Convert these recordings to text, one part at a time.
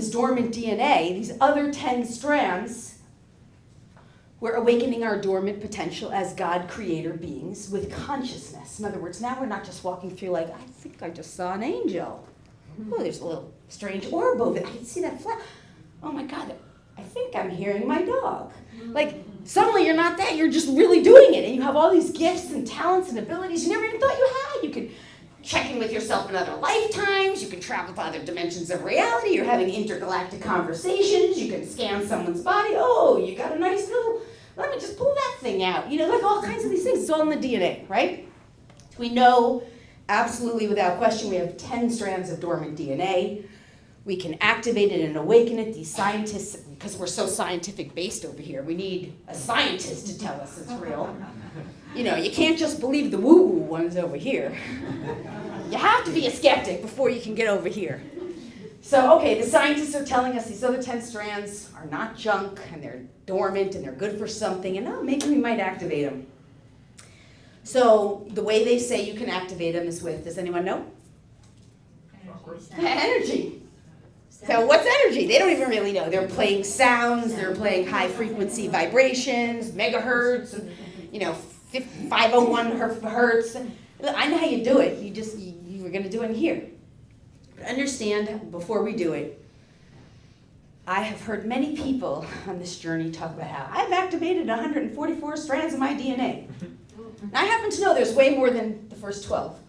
this dormant DNA, these other 10 strands, we're awakening our dormant potential as God creator beings with consciousness. In other words, now we're not just walking through like, I think I just saw an angel. Oh, there's a little strange orb over there. I can see that flag. Oh my God, I think I'm hearing my dog. Like, suddenly you're not that, you're just really doing it. And you have all these gifts and talents and abilities you never even thought you had. You could check in with yourself in other lifetimes. You can travel to other dimensions of reality. You're having intergalactic conversations. You can scan someone's body. Oh, you got a nice little, let me just pull that thing out. You know, like all kinds of these things. It's all in the DNA, right? We know absolutely without question we have 10 strands of dormant DNA. We can activate it and awaken it. These scientists, because we're so scientific based over here, we need a scientist to tell us it's real. You know, you can't just believe the woo-woo ones over here. You have to be a skeptic before you can get over here. So, okay, the scientists are telling us these other 10 strands are not junk, and they're dormant, and they're good for something, and maybe we might activate them. So, the way they say you can activate them is with, does anyone know? Energy. So what's energy? They don't even really know. They're playing sounds, they're playing high frequency vibrations, megahertz, and, you know, 501 hertz. I know how you do it. You were going to do it in here. But understand, before we do it, I have heard many people on this journey talk about how I've activated 144 strands of my DNA. Now, I happen to know there's way more than the first 12.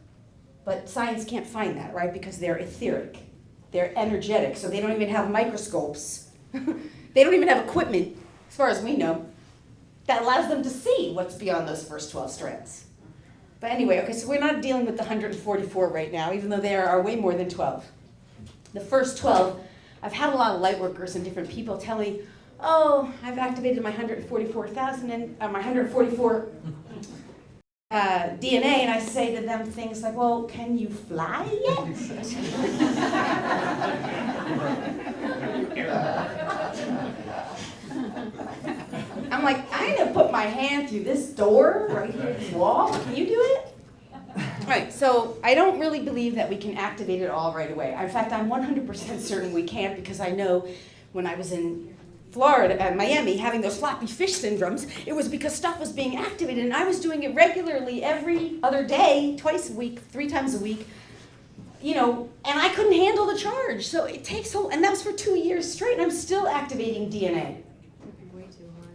But science can't find that, right? Because they're etheric. They're energetic, so they don't even have microscopes. They don't even have equipment, as far as we know, that allows them to see what's beyond those first 12 strands. But anyway, okay, so we're not dealing with the 144 right now, even though there are way more than 12. The first 12, I've had a lot of light workers and different people tell me, oh, I've activated my 144,000 and my 144 DNA, and I say to them things like, well, can you fly yet? I'm like, I'm going to put my hand through this door right here, this wall. Can you do it? Right, so I don't really believe that we can activate it all right away. In fact, I'm 100% certain we can't, because I know when I was in Florida, Miami, having those floppy fish syndromes, it was because stuff was being activated, and I was doing it regularly every other day, twice a week, 3 times a week, you know, and I couldn't handle the charge. So it takes and that was for 2 years straight, and I'm still activating DNA. Way too hard.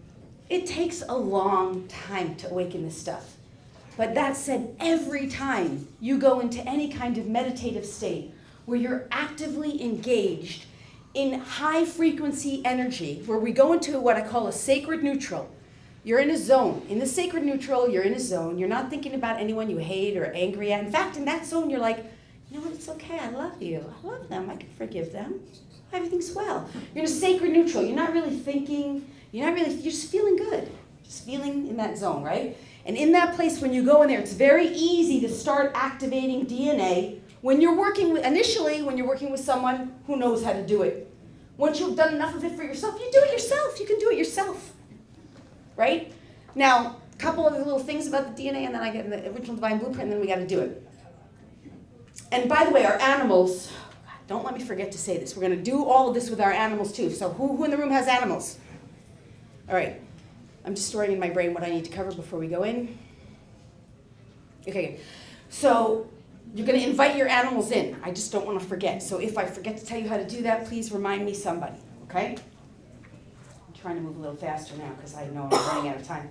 It takes a long time to awaken this stuff. But that said, every time you go into any kind of meditative state where you're actively engaged in high frequency energy, where we go into what I call a sacred neutral. You're in a zone. In the sacred neutral, you're in a zone. You're not thinking about anyone you hate or angry at. In fact, in that zone, you're like, you know what, it's okay, I love you. I love them, I can forgive them. Everything's well. You're in a sacred neutral. You're not really thinking, you're just feeling good. Just feeling in that zone, right? And in that place, when you go in there, it's very easy to start activating DNA when you're working with someone who knows how to do it. Once you've done enough of it for yourself, you do it yourself. You can do it yourself, right? Now, a couple of little things about the DNA, and then I get in the original divine blueprint, and then we got to do it. And by the way, our animals, don't let me forget to say this. We're going to do all of this with our animals too. So who in the room has animals? All right. I'm just storing in my brain what I need to cover before we go in. Okay. So you're going to invite your animals in. I just don't want to forget. So if I forget to tell you how to do that, please remind me somebody, okay? I'm trying to move a little faster now because I know I'm running out of time.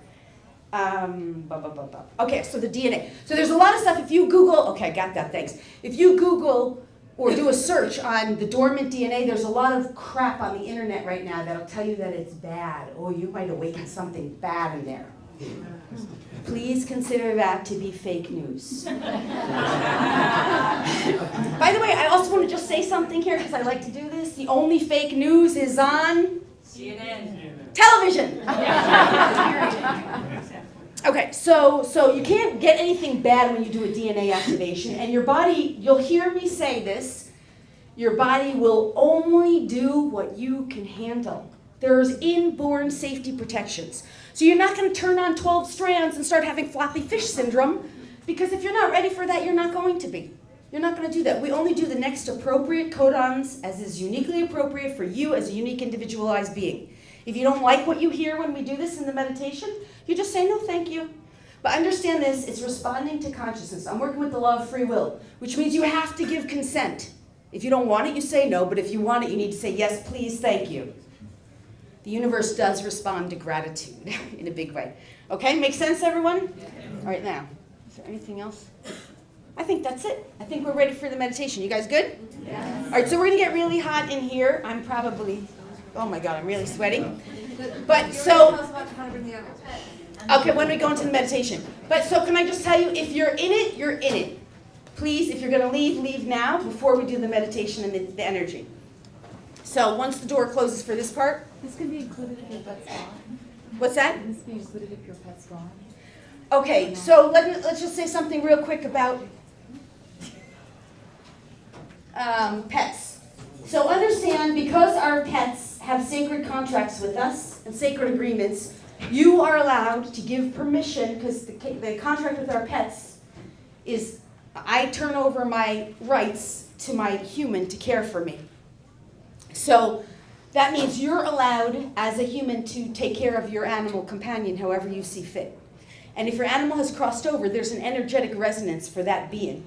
Okay, so the DNA. So there's a lot of stuff. If you Google, okay, I got that, thanks. If you Google or do a search on the dormant DNA, there's a lot of crap on the internet right now that'll tell you that it's bad. Oh, you might awaken something bad in there. Please consider that to be fake news. By the way, I also want to just say something here because I like to do this. The only fake news is on CNN. Television. Okay, so you can't get anything bad when you do a DNA activation, and your body, you'll hear me say this, your body will only do what you can handle. There's inborn safety protections. So you're not going to turn on 12 strands and start having floppy fish syndrome, because if you're not ready for that, you're not going to be. You're not going to do that. We only do the next appropriate codons as is uniquely appropriate for you as a unique individualized being. If you don't like what you hear when we do this in the meditation, you just say, no, thank you. But understand this, it's responding to consciousness. I'm working with the law of free will, which means you have to give consent. If you don't want it, you say no, but if you want it, you need to say yes, please, thank you. The universe does respond to gratitude in a big way. Okay, make sense, everyone? All right, now, is there anything else? I think that's it. I think we're ready for the meditation. You guys good? Yes. All right, so we're going to get really hot in here. I'm probably, oh my God, I'm really sweating. But so, okay, when we go into the meditation. But so can I just tell you, if you're in it, you're in it. Please, if you're going to leave, leave now before we do the meditation and the energy. So once the door closes for this part. This can be included if your pet's gone. What's that? Can this be included if your pet's gone? Okay, so let's just say something real quick about pets. So understand, because our pets have sacred contracts with us and sacred agreements, you are allowed to give permission, because the contract with our pets is I turn over my rights to my human to care for me. So that means you're allowed as a human to take care of your animal companion however you see fit. And if your animal has crossed over, there's an energetic resonance for that being,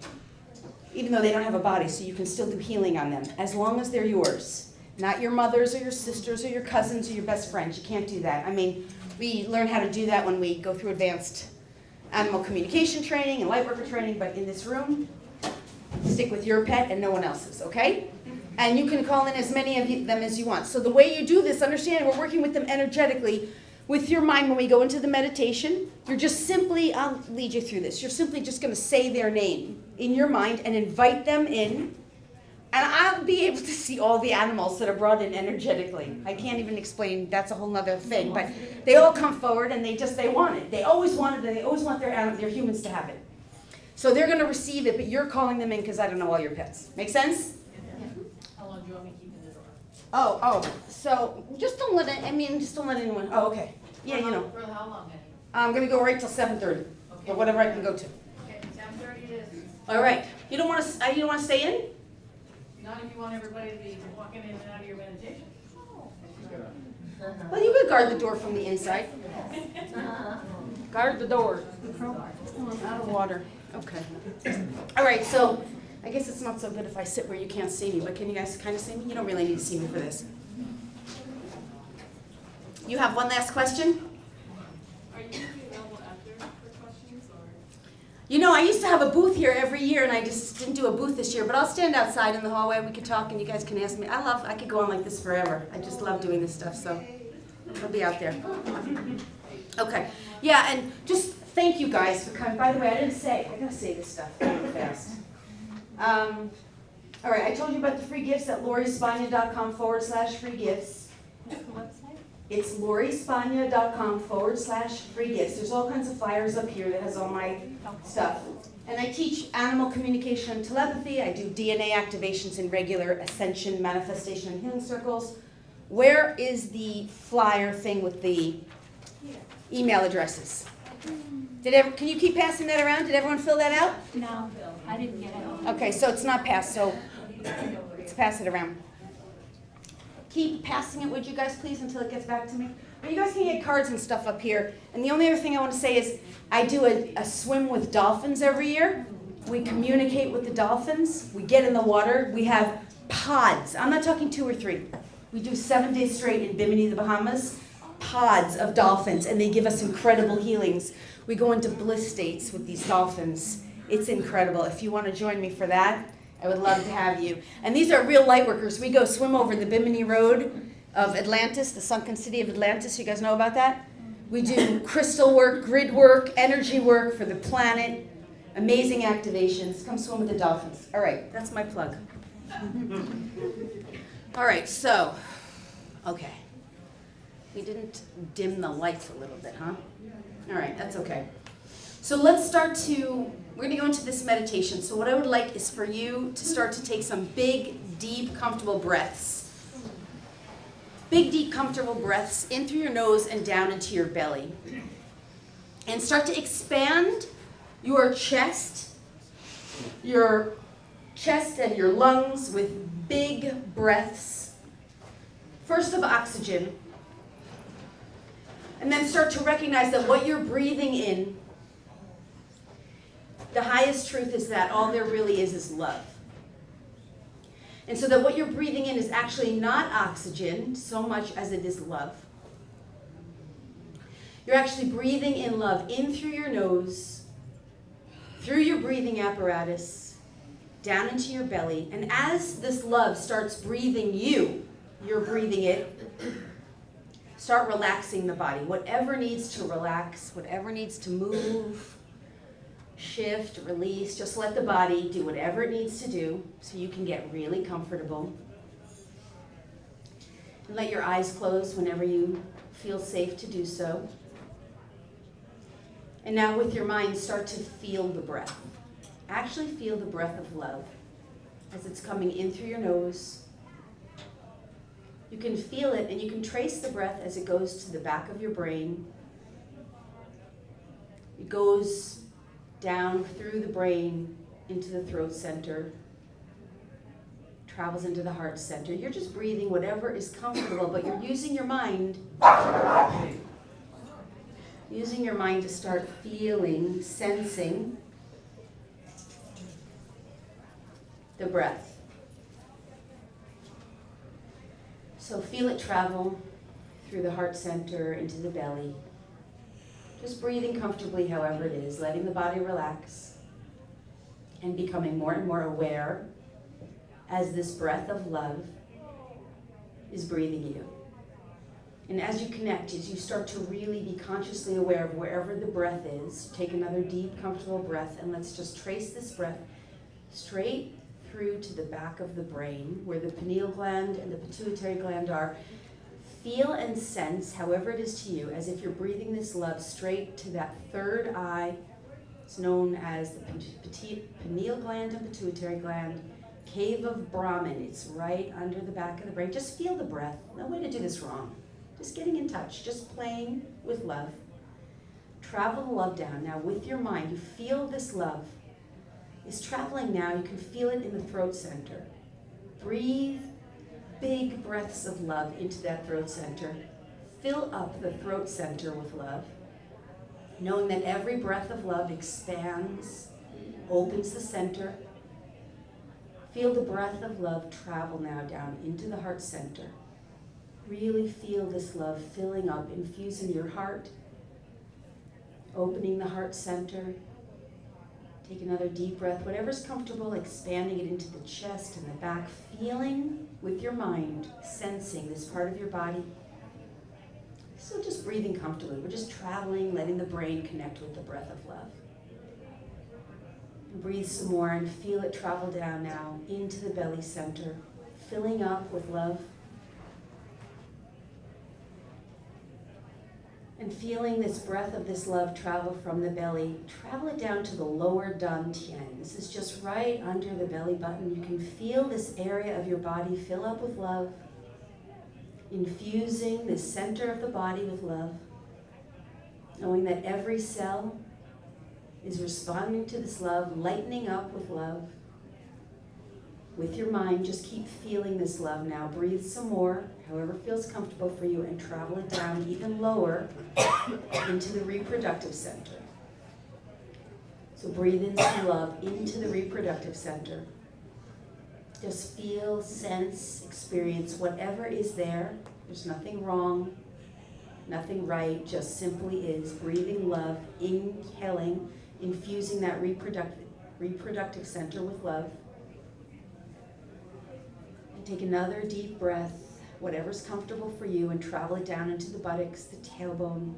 even though they don't have a body, so you can still do healing on them, as long as they're yours. Not your mother's or your sister's or your cousin's or your best friends. You can't do that. I mean, we learn how to do that when we go through advanced animal communication training and light worker training, but in this room, stick with your pet and no one else's, okay? And you can call in as many of them as you want. So the way you do this, understand, we're working with them energetically. With your mind, when we go into the meditation, you're just simply, I'll lead you through this, you're simply just going to say their name in your mind and invite them in. And I'll be able to see all the animals that are brought in energetically. I can't even explain, that's a whole nother thing. But they all come forward and they want it. They always want it, and they always want their humans to have it. So they're going to receive it, but you're calling them in because I don't know all your pets. Make sense? How long do you want me to keep in the door? So just don't let anyone, okay. Yeah, you know. For how long, Eddie? I'm going to go right till 7:30, Okay. or whatever I can go to. Okay, 7:30 it is. All right. You don't want to stay in? Not if you want everybody to be walking in and out of your meditation. Well, you could guard the door from the inside. Guard the door. Out of water. Okay. All right, so I guess it's not so good if I sit where you can't see me, but can you guys kind of see me? You don't really need to see me for this. You have one last question? Are you available after for questions, or? You know, I used to have a booth here every year, and I just didn't do a booth this year, but I'll stand outside in the hallway. We could talk, and you guys can ask me. I could go on like this forever. I just love doing this stuff, so I'll be out there. Okay. Yeah, and just thank you guys for coming. By the way, I gotta say this stuff really fast. All right, I told you about the free gifts at lauriespagna.com/free gifts. What's the website? It's lauriespagna.com/free gifts. There's all kinds of flyers up here that has all my stuff. And I teach animal communication and telepathy. I do DNA activations in regular Ascension manifestation and healing circles. Where is the flyer thing with the email addresses? Can you keep passing that around? Did everyone fill that out? No, I didn't get it. Okay, so it's not passed, so let's pass it around. Keep passing it, would you guys please, until it gets back to me? But you guys can get cards and stuff up here. And the only other thing I want to say is I do a swim with dolphins every year. We communicate with the dolphins. We get in the water. We have pods. I'm not talking 2 or 3. We do 7 days straight in Bimini, the Bahamas. Pods of dolphins, and they give us incredible healings. We go into bliss states with these dolphins. It's incredible. If you want to join me for that, I would love to have you. And these are real light workers. We go swim over the Bimini Road of Atlantis, the sunken city of Atlantis. You guys know about that? We do crystal work, grid work, energy work for the planet. Amazing activations. Come swim with the dolphins. All right, that's my plug. All right, so, okay. We didn't dim the lights a little bit, huh? All right, that's okay. So let's we're going to go into this meditation. So what I would like is for you to start to take some big, deep, comfortable breaths. Big, deep, comfortable breaths in through your nose and down into your belly. And start to expand your chest, your chest and your lungs with big breaths. First of oxygen. And then start to recognize that what you're breathing in, the highest truth is that all there really is love. And so that what you're breathing in is actually not oxygen so much as it is love. You're actually breathing in love in through your nose, through your breathing apparatus, down into your belly. And as this love starts breathing you're breathing it, start relaxing the body. Whatever needs to relax, whatever needs to move, shift, release, just let the body do whatever it needs to do so you can get really comfortable. And let your eyes close whenever you feel safe to do so. And now with your mind, start to feel the breath. Actually feel the breath of love as it's coming in through your nose. You can feel it and you can trace the breath as it goes to the back of your brain. It goes down through the brain into the throat center, travels into the heart center. You're just breathing whatever is comfortable, but you're using your mind to start feeling, sensing the breath. So feel it travel through the heart center into the belly. Just breathing comfortably however it is, letting the body relax and becoming more and more aware as this breath of love is breathing you. And as you connect, as you start to really be consciously aware of wherever the breath is, take another deep, comfortable breath, and let's just trace this breath straight through to the back of the brain, where the pineal gland and the pituitary gland are. Feel and sense, however it is to you, as if you're breathing this love straight to that third eye. It's known as the pineal gland and pituitary gland, cave of Brahman. It's right under the back of the brain. Just feel the breath. No way to do this wrong. Just getting in touch, just playing with love. Travel the love down. Now with your mind, you feel this love is traveling now. You can feel it in the throat center. Breathe big breaths of love into that throat center. Fill up the throat center with love, knowing that every breath of love expands, opens the center. Feel the breath of love travel now down into the heart center. Really feel this love filling up, infusing your heart, opening the heart center. Take another deep breath, whatever's comfortable, expanding it into the chest and the back, feeling with your mind, sensing this part of your body. Still just breathing comfortably. We're just traveling, letting the brain connect with the breath of love. And breathe some more and feel it travel down now into the belly center, filling up with love. And feeling this breath of this love travel from the belly, travel it down to the lower dantian. This is just right under the belly button. You can feel this area of your body fill up with love, infusing the center of the body with love, knowing that every cell is responding to this love, lightening up with love. With your mind, just keep feeling this love now. Breathe some more, however feels comfortable for you, and travel it down even lower into the reproductive center. So breathe in some love into the reproductive center. Just feel, sense, experience whatever is there. There's nothing wrong, nothing right, just simply is. Breathing love, inhaling, infusing that reproductive center with love. Take another deep breath, whatever's comfortable for you, and travel it down into the buttocks, the tailbone.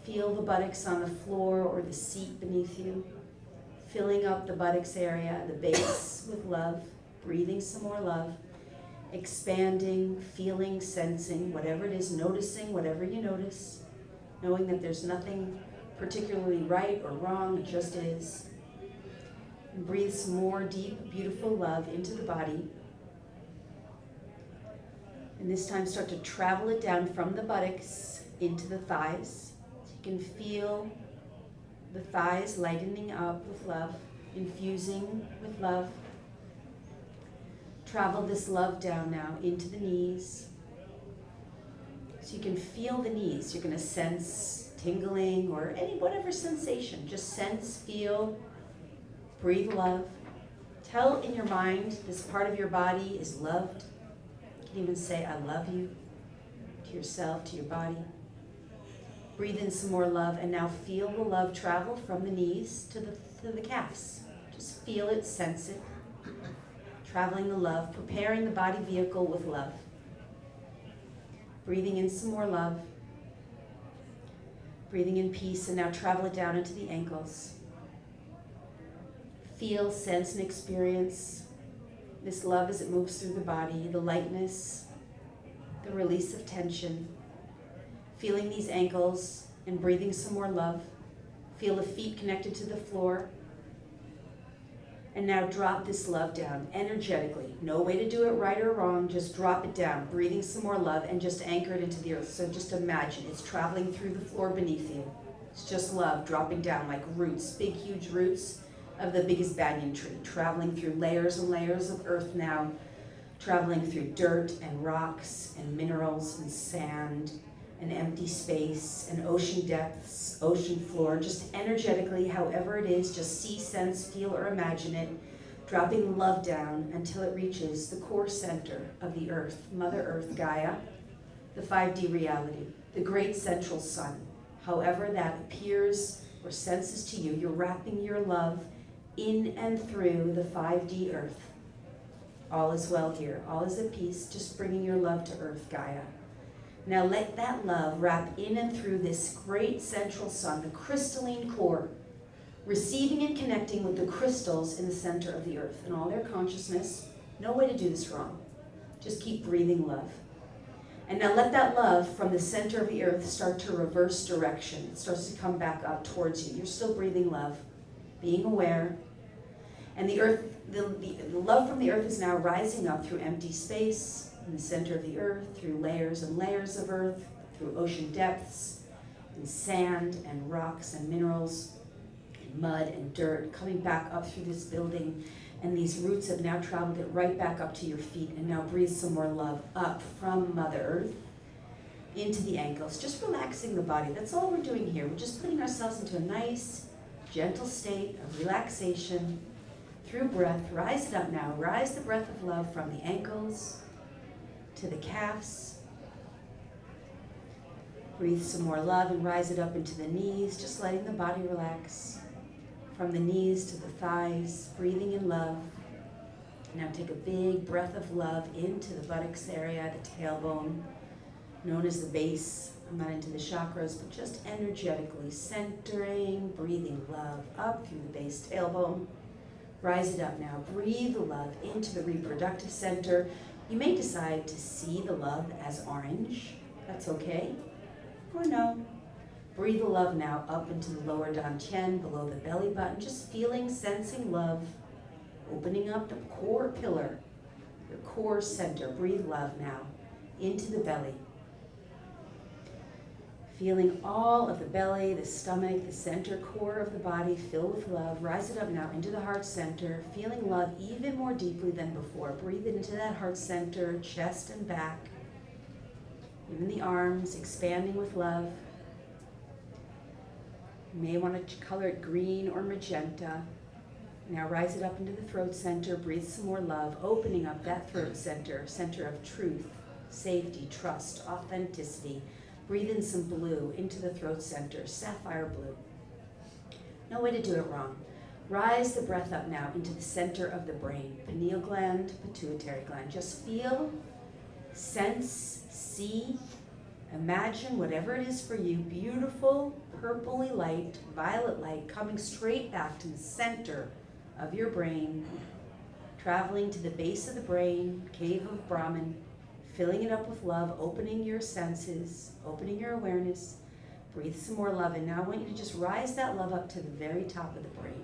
Feel the buttocks on the floor or the seat beneath you, filling up the buttocks area, the base with love, breathing some more love, expanding, feeling, sensing, whatever it is, noticing whatever you notice, knowing that there's nothing particularly right or wrong, it just is. And breathe some more deep, beautiful love into the body. And this time start to travel it down from the buttocks into the thighs. So you can feel the thighs lightening up with love. infusing with love. Travel this love down now into the knees. So you can feel the knees. You're going to sense tingling or whatever sensation. Just sense, feel, breathe love. Tell in your mind this part of your body is loved. You can even say, I love you, to yourself, to your body. Breathe in some more love, and now feel the love travel from the knees to the calves. Just feel it, sense it. Traveling the love, preparing the body vehicle with love. Breathing in some more love. Breathing in peace, and now travel it down into the ankles. Feel, sense, and experience this love as it moves through the body, the lightness, the release of tension. Feeling these ankles and breathing some more love. Feel the feet connected to the floor. And now drop this love down energetically. No way to do it right or wrong, just drop it down, breathing some more love and just anchor it into the earth. So just imagine it's traveling through the floor beneath you. It's just love dropping down like roots, big huge roots of the biggest banyan tree, traveling through layers and layers of earth now, traveling through dirt and rocks and minerals and sand and empty space and ocean depths, ocean floor, just energetically, however it is, just see, sense, feel, or imagine it, dropping love down until it reaches the core center of the earth, Mother Earth, Gaia, the 5D reality, the great central sun. However that appears or senses to you, you're wrapping your love in and through the 5D earth. All is well here, all is at peace, just bringing your love to earth, Gaia. Now let that love wrap in and through this great central sun, the crystalline core, receiving and connecting with the crystals in the center of the earth and all their consciousness. No way to do this wrong. Just keep breathing love. And now let that love from the center of the earth start to reverse direction. It starts to come back up towards you. You're still breathing love, being aware. And the earth, the love from the earth is now rising up through empty space, in the center of the earth, through layers and layers of earth, through ocean depths, and sand and rocks and minerals, and mud and dirt, coming back up through this building. And these roots have now traveled it right back up to your feet. And now breathe some more love up from Mother Earth into the ankles, just relaxing the body. That's all we're doing here. We're just putting ourselves into a nice, gentle state of relaxation through breath. Rise it up now. Rise the breath of love from the ankles to the calves. Breathe some more love and rise it up into the knees, just letting the body relax. From the knees to the thighs, breathing in love. Now take a big breath of love into the buttocks area, the tailbone, known as the base. I'm not into the chakras, but just energetically centering, breathing love up through the base tailbone. Rise it up now. Breathe the love into the reproductive center. You may decide to see the love as orange. That's okay. Or no. Breathe the love now up into the lower dantian, below the belly button. Just feeling, sensing love. Opening up the core pillar, your core center. Breathe love now into the belly. Feeling all of the belly, the stomach, the center core of the body fill with love. Rise it up now into the heart center, feeling love even more deeply than before. Breathe it into that heart center, chest and back. Even the arms, expanding with love. You may want to color it green or magenta. Now rise it up into the throat center. Breathe some more love, opening up that throat center, center of truth, safety, trust, authenticity. Breathe in some blue into the throat center, sapphire blue. No way to do it wrong. Rise the breath up now into the center of the brain, pineal gland, pituitary gland. Just feel, sense, see, imagine whatever it is for you, beautiful, purpley light, violet light coming straight back to the center of your brain, traveling to the base of the brain, cave of Brahman, filling it up with love, opening your senses, opening your awareness. Breathe some more love, and now I want you to just rise that love up to the very top of the brain.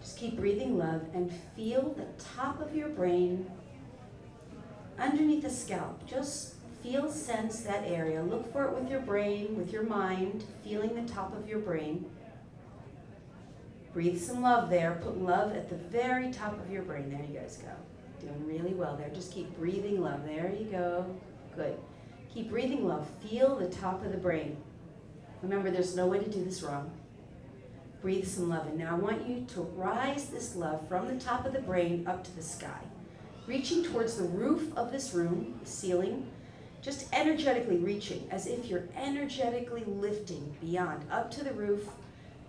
Just keep breathing love and feel the top of your brain underneath the scalp. Just feel, sense that area. Look for it with your brain, with your mind, feeling the top of your brain. Breathe some love there. Put love at the very top of your brain. There you guys go. Doing really well there. Just keep breathing love. There you go. Good. Keep breathing love. Feel the top of the brain. Remember, there's no way to do this wrong. Breathe some love in. Now I want you to rise this love from the top of the brain up to the sky. Reaching towards the roof of this room, the ceiling, just energetically reaching as if you're energetically lifting beyond, up to the roof,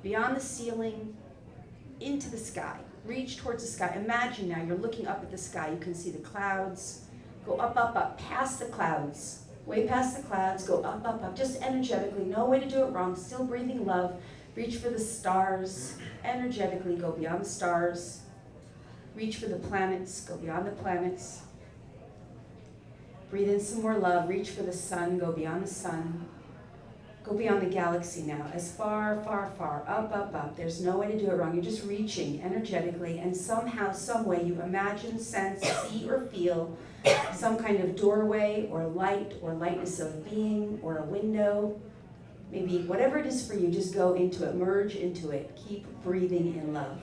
beyond the ceiling, into the sky. Reach towards the sky. Imagine now you're looking up at the sky. You can see the clouds. Go up, up, up, past the clouds. Way past the clouds. Go up, up, up. Just energetically. No way to do it wrong. Still breathing love. Reach for the stars. Energetically go beyond the stars. Reach for the planets. Go beyond the planets. Breathe in some more love. Reach for the sun. Go beyond the sun. Go beyond the galaxy now, as far, far, far, up, up, up. There's no way to do it wrong. You're just reaching energetically, and somehow, some way, you imagine, sense, see, or feel some kind of doorway or light or lightness of being or a window. Maybe whatever it is for you, just go into it, merge into it. Keep breathing in love.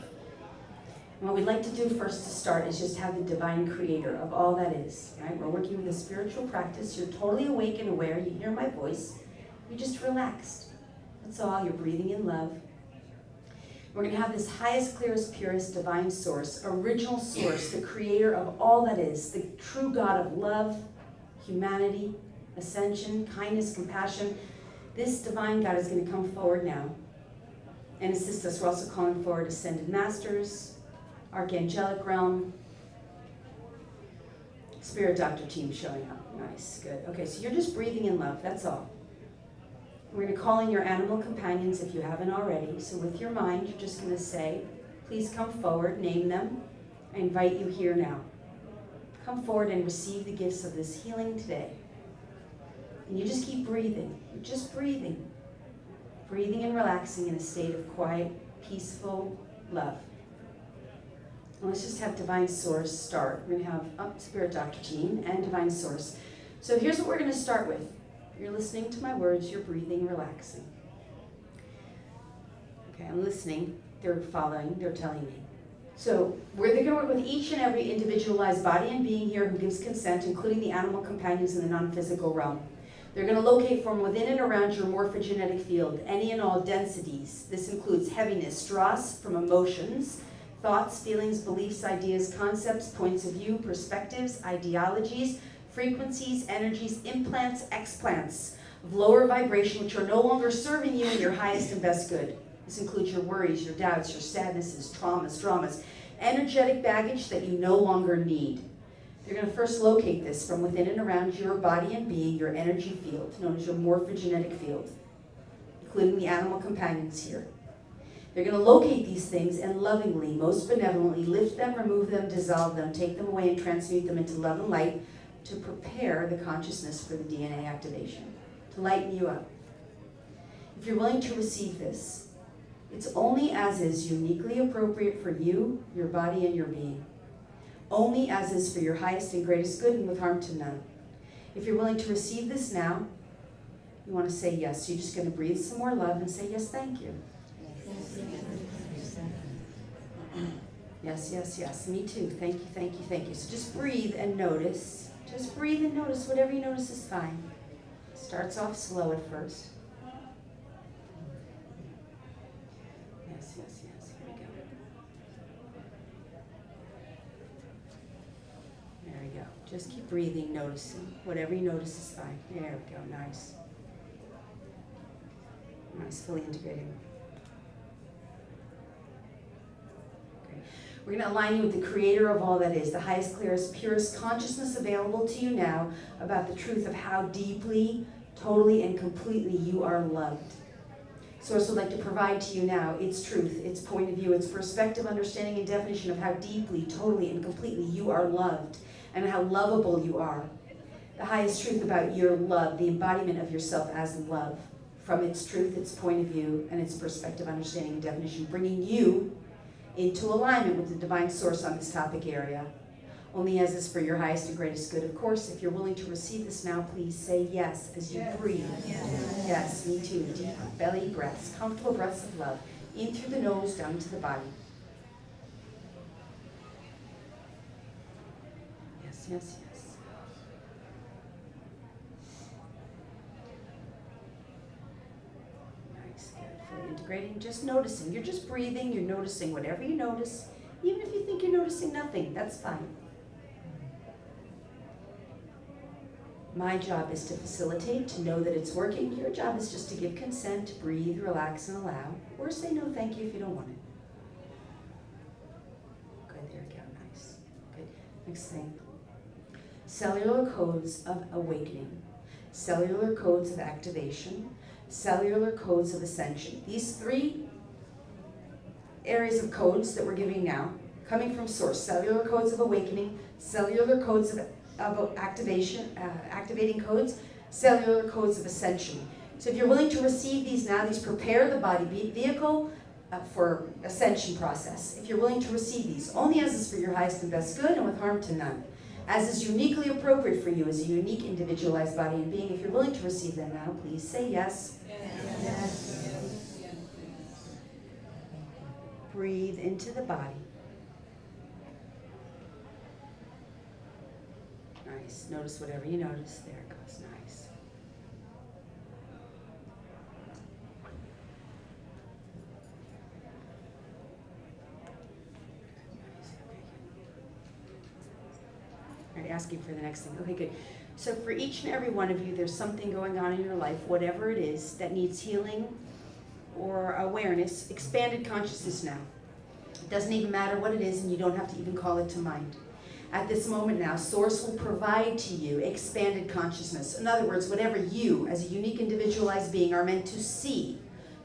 And what we'd like to do first to start is just have the divine creator of all that is. Right? We're working with a spiritual practice. You're totally awake and aware. You hear my voice. You're just relaxed. That's all. You're breathing in love. We're going to have this highest, clearest, purest divine source, original source, the creator of all that is, the true God of love, humanity, ascension, kindness, compassion. This divine God is going to come forward now and assist us. We're also calling forward ascended masters, archangelic realm, spirit doctor team showing up. Nice, good. Okay, so you're just breathing in love. That's all. We're going to call in your animal companions if you haven't already. So with your mind, you're just going to say, please come forward, name them. I invite you here now. Come forward and receive the gifts of this healing today. And you just keep breathing. You're just breathing. Breathing and relaxing in a state of quiet, peaceful love. And let's just have Divine Source start. We're going to have Spirit Doctor Team and Divine Source. So here's what we're going to start with. You're listening to my words, you're breathing, relaxing. Okay, I'm listening, they're following, they're telling me. So they're going to work with each and every individualized body and being here who gives consent, including the animal companions in the non-physical realm. They're going to locate from within and around your morphogenetic field any and all densities. This includes heaviness, dross from emotions, thoughts, feelings, beliefs, ideas, concepts, points of view, perspectives, ideologies, frequencies, energies, implants, explants of lower vibration which are no longer serving you in your highest and best good. This includes your worries, your doubts, your sadnesses, traumas, dramas, energetic baggage that you no longer need. They're going to first locate this from within and around your body and being, your energy field, known as your morphogenetic field, including the animal companions here. They're going to locate these things and lovingly, most benevolently, lift them, remove them, dissolve them, take them away and transmute them into love and light, to prepare the consciousness for the DNA activation, to lighten you up. If you're willing to receive this, it's only as is uniquely appropriate for you, your body, and your being. Only as is for your highest and greatest good and with harm to none. If you're willing to receive this now, you want to say yes. So you're just going to breathe some more love and say, yes, thank you. Yes, yes, yes. Me too. Thank you, thank you, thank you. So just breathe and notice. Just breathe and notice. Whatever you notice is fine. Starts off slow at first. Yes, yes, yes. Here we go. There we go. Just keep breathing, noticing. Whatever you notice is fine. There we go. Nice. Nice, fully integrating. We're going to align you with the creator of all that is, the highest, clearest, purest consciousness available to you now about the truth of how deeply, totally, and completely you are loved. Source would like to provide to you now its truth, its point of view, its perspective, understanding, and definition of how deeply, totally, and completely you are loved and how lovable you are. The highest truth about your love, the embodiment of yourself as love, from its truth, its point of view, and its perspective, understanding, and definition, bringing you into alignment with the divine source on this topic area. Only as is for your highest and greatest good. Of course, if you're willing to receive this now, please say yes as you breathe. Yes, me too. Deep belly breaths, comfortable breaths of love. In through the nose, down to the body. Yes, yes, yes. Nice, good. Fully integrating, just noticing. You're just breathing, you're noticing whatever you notice. Even if you think you're noticing nothing, that's fine. My job is to facilitate, to know that it's working. Your job is just to give consent, breathe, relax, and allow. Or say no thank you if you don't want it. Good, there we go, nice. Good, next thing. Cellular codes of awakening. Cellular codes of activation. Cellular codes of ascension. These three areas of codes that we're giving now, coming from source. Cellular codes of awakening, cellular codes of activation, activating codes, cellular codes of ascension. So if you're willing to receive these now, these prepare the body vehicle for ascension process. If you're willing to receive these, only as is for your highest and best good and with harm to none. As is uniquely appropriate for you as a unique individualized body and being. If you're willing to receive them now, please say yes. Yes. Breathe into the body. Nice. Notice whatever you notice. There it goes. Nice. All right, asking for the next thing. Okay, good. So for each and every one of you, there's something going on in your life, whatever it is, that needs healing or awareness, expanded consciousness now. It doesn't even matter what it is, and you don't have to even call it to mind. At this moment now, Source will provide to you expanded consciousness. In other words, whatever you, as a unique individualized being, are meant to see,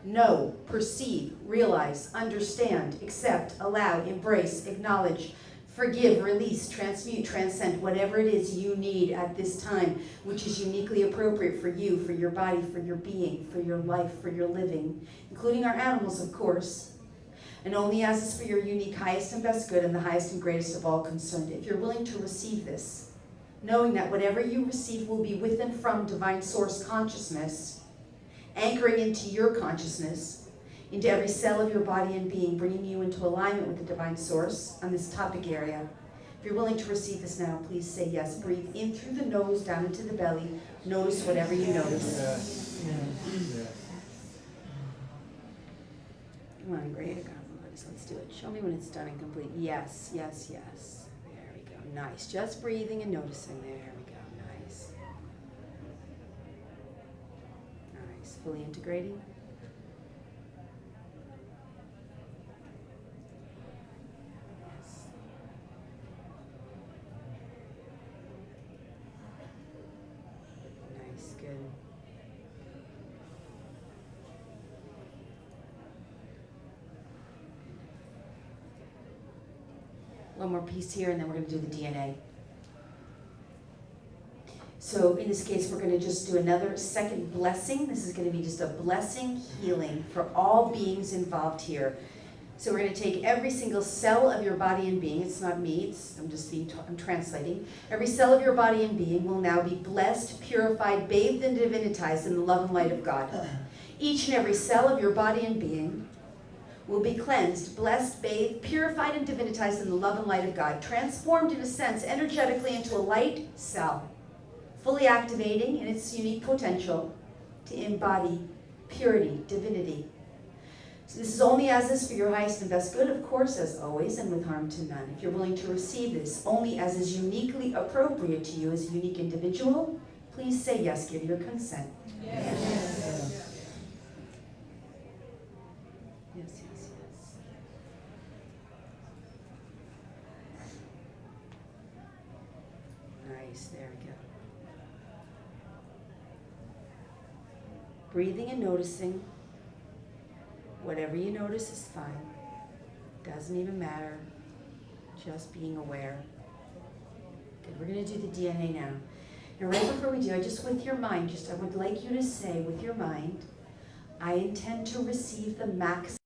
know, perceive, realize, understand, accept, allow, embrace, acknowledge, forgive, release, transmute, transcend, whatever it is you need at this time, which is uniquely appropriate for you, for your body, for your being, for your life, for your living, including our animals, of course. And only as is for your unique highest and best good and the highest and greatest of all concerned. If you're willing to receive this, knowing that whatever you receive will be with and from divine source consciousness, anchoring into your consciousness, into every cell of your body and being, bringing you into alignment with the divine source on this topic area. If you're willing to receive this now, please say yes. Breathe in through the nose, down into the belly. Notice whatever you notice. Yes. Yes. Come on, great. Let's do it. Show me when it's done and complete. Yes, yes, yes. There we go. Nice. Just breathing and noticing. There we go. Nice. Nice. Fully integrating. Yes. Nice. Good. One more piece here, and then we're going to do the DNA. So in this case, we're going to just do another second blessing. This is going to be just a blessing healing for all beings involved here. So we're going to take every single cell of your body and being. It's not me. I'm translating. Every cell of your body and being will now be blessed, purified, bathed, and divinitized in the love and light of God. Each and every cell of your body and being will be cleansed, blessed, bathed, purified, and divinitized in the love and light of God, transformed in a sense energetically into a light cell, fully activating in its unique potential to embody purity, divinity. So this is only as is for your highest and best good, of course, as always, and with harm to none. If you're willing to receive this, only as is uniquely appropriate to you as a unique individual, please say yes, give your consent. Yes. Yes. Yes, yes, yes. Nice, there we go. Breathing and noticing. Whatever you notice is fine. Doesn't even matter. Just being aware. Good, we're going to do the DNA now. And right before we do, with your mind, I would like you to say with your mind, I intend to receive the max